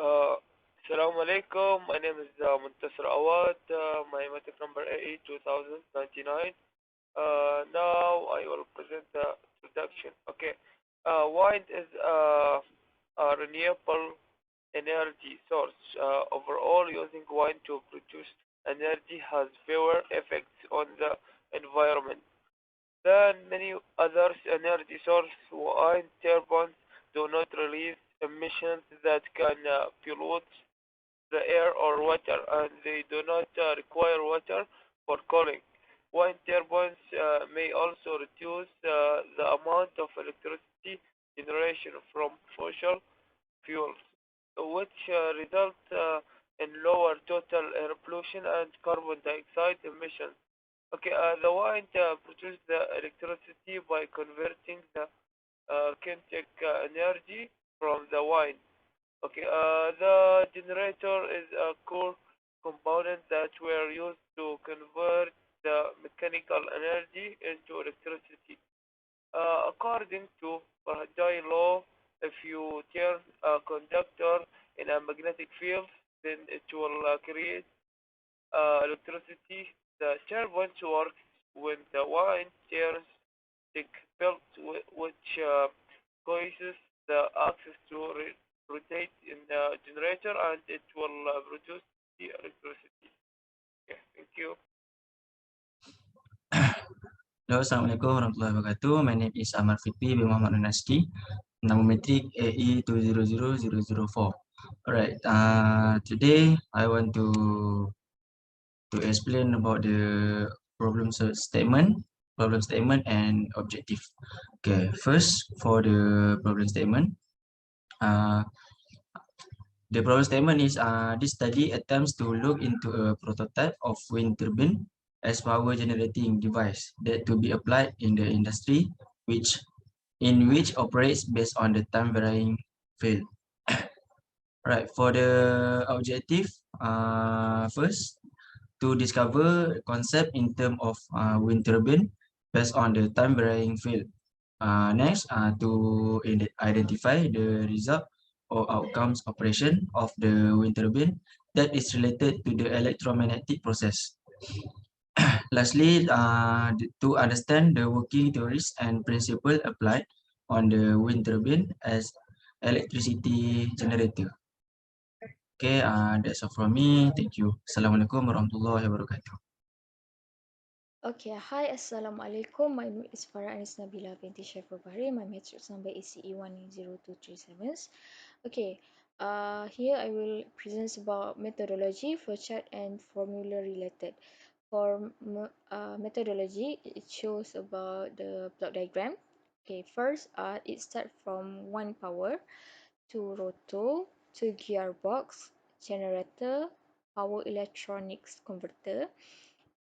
Uh, Assalamu alaikum. My name is Muntasir Awad. My matric number AE 2099. Now I will present the introduction. Okay. Wind is a renewable energy source. Overall, using wind to produce energy has fewer effects on the environment than many other energy sources. Wind turbines do not release emissions that can pollute the air or water, and they do not require water for cooling. Wind turbines may also reduce the amount of electricity generation from fossil fuels, which result in lower total air pollution and carbon dioxide emissions. Okay, the wind produces the electricity by converting the kinetic energy from the wind. Okay, the generator is a core component that were used to convert the mechanical energy into electricity. According to Faraday law, if you turn a conductor in a magnetic field, then it will create electricity. The turbine works when the wind turns the belt, which causes the axis to rotate in the generator, and it will produce the electricity. Okay, thank you. Hello, Assalamualaikum warahmatullahi wabarakatuh. My name is Ahmad Fikri bin Muhammad Nunaski, number matric AE 200004. Alright, today I want to explain about the problem statement and objective. Okay, first for the problem statement, uh, the problem statement is this study attempts to look into a prototype of wind turbine as power generating device that to be applied in the industry, which operates based on the time varying field. Right, for the objective, first to discover concept in terms of wind turbine based on the time varying field. Next, to identify the result or outcomes operation of the wind turbine that is related to the electromagnetic process. Lastly, to understand the working theories and principle applied on the wind turbine as electricity generator. Okay, that's all from me. Thank you. Assalamualaikum warahmatullahi wabarakatuh. Okay, hi, Assalamualaikum. My name is Farah Anis Nabila binti Syaiful Bahri. My matrix number is CE102337. Okay, here I will present about methodology, flowchart, and formula related. For methodology, it shows about the block diagram. Okay, first, it starts from 1 power, 2 rotor, 2 gearbox, generator, power electronics converter,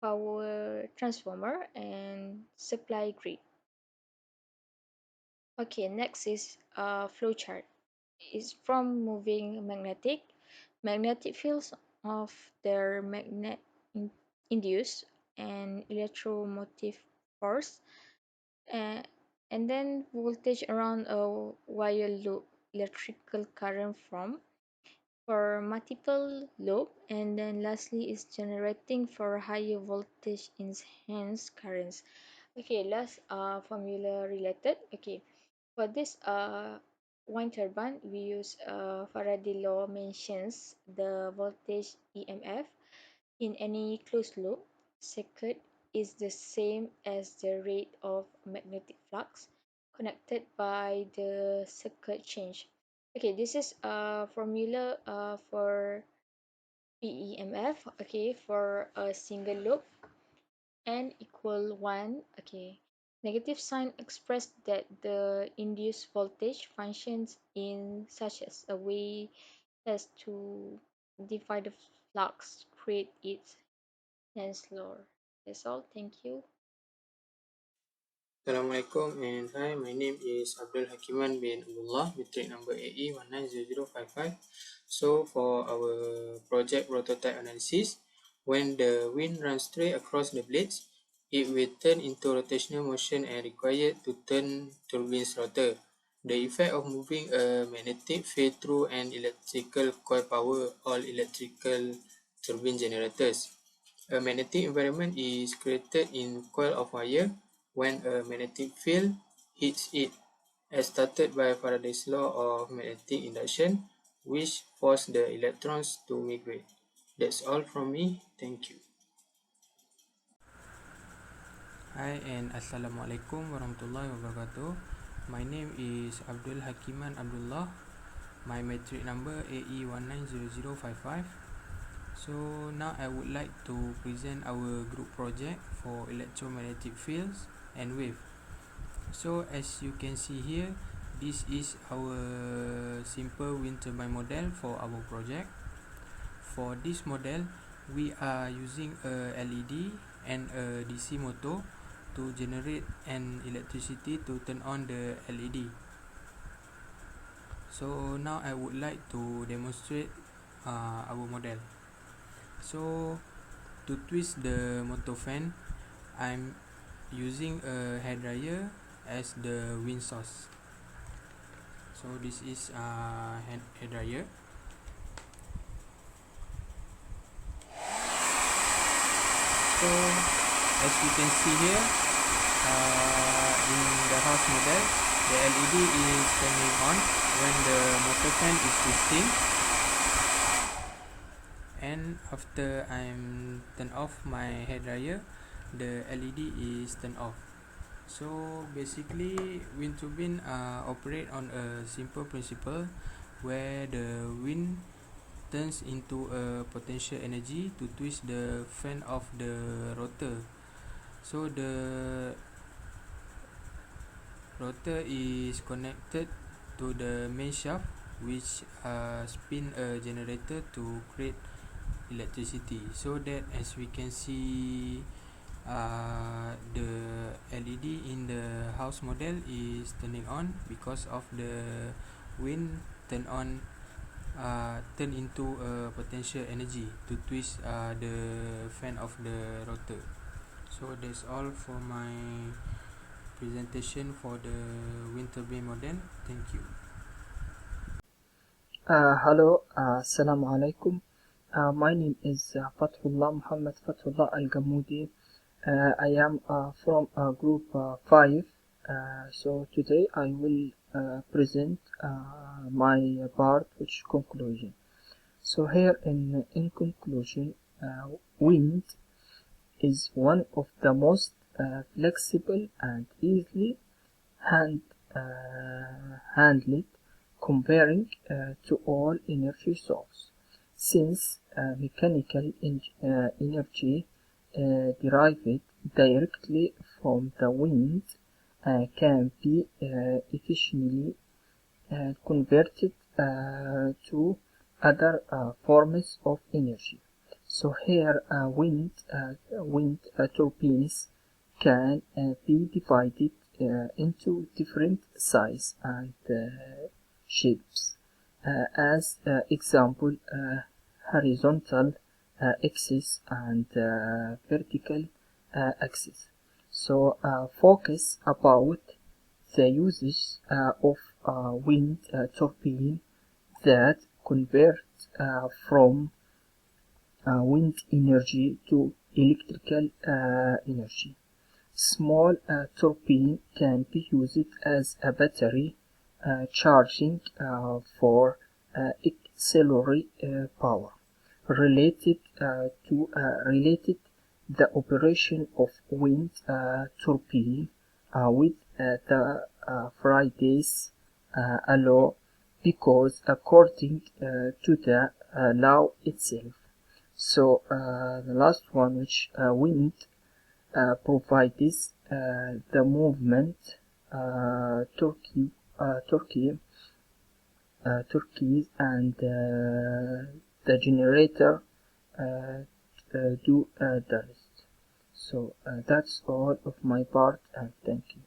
power transformer, and supply grid. Okay, next is flowchart. It's from moving magnetic fields of their magnet induced and electromotive force, uh, and then voltage around a wire loop, electrical current from for multiple loop, and then lastly is generating for higher voltage enhanced currents. Okay, last formula related. Okay, for this wind turbine we use Faraday law mentions the voltage EMF in any closed loop circuit is the same as the rate of magnetic flux connected by the circuit change. Okay, this is a formula for PEMF. Okay, for a single loop n equal 1. Okay, negative sign express that the induced voltage functions in such as a way as to divide the flux, create it hence lower. That's all. Thank you. Assalamualaikum and hi, my name is Abdul Hakiman bin Abdullah, matric number AE 190055. So for our project prototype analysis, when the wind runs straight across the blades, it will turn into rotational motion and required to turn turbine's rotor. The effect of moving a magnetic field through an electrical coil power all electrical turbine generators. A magnetic environment is created in coil of wire when a magnetic field hits it, as started by Faraday's law of magnetic induction, which force the electrons to migrate. That's all from me. Thank you. Hi and Assalamualaikum warahmatullahi wabarakatuh. My name is Abdul Hakiman Abdullah. My metric number AE190055. So now I would like to present our group project for electromagnetic fields and wave. So as you can see here, this is our simple wind turbine model for our project. For this model, we are using a LED and a DC motor to generate an electricity to turn on the LED. So now I would like to demonstrate our model. So to twist the motor fan, I'm using a hairdryer as the wind source. So this is a hairdryer. So as you can see here, in the house model, the LED is turning on when the motor fan is twisting, and after I'm turn off my hairdryer, the LED is turned off. So basically, wind turbine operate on a simple principle where the wind turns into a potential energy to twist the fan of the rotor. So the rotor is connected to the main shaft, which spin a generator to create electricity. So that as we can see, the LED in the house model is turning on because of the wind turn into a potential energy to twist the fan of the rotor. So that's all for my presentation for the wind turbine model. Thank you. Hello, Assalamu alaikum. My name is Fathullah Muhammad Fathullah Al Gamoudi. I am from Group 5. So today I will present my part, which conclusion. So here in conclusion, wind is one of the most flexible and easily handled comparing to all energy source, since mechanical energy derived directly from the wind can be efficiently converted to other forms of energy. So here wind turbines can be divided into different size and shapes. As example, horizontal axis and vertical axis. So focus about the usage of wind turbine that convert from wind energy to electrical energy. Small turbine can be used as a battery charging for auxiliary power. Related the operation of wind turbine with the Friday's law, because according to the law itself. So the last one, which wind provides the movement Turkey and the generator do the rest. So that's all of my part, and thank you.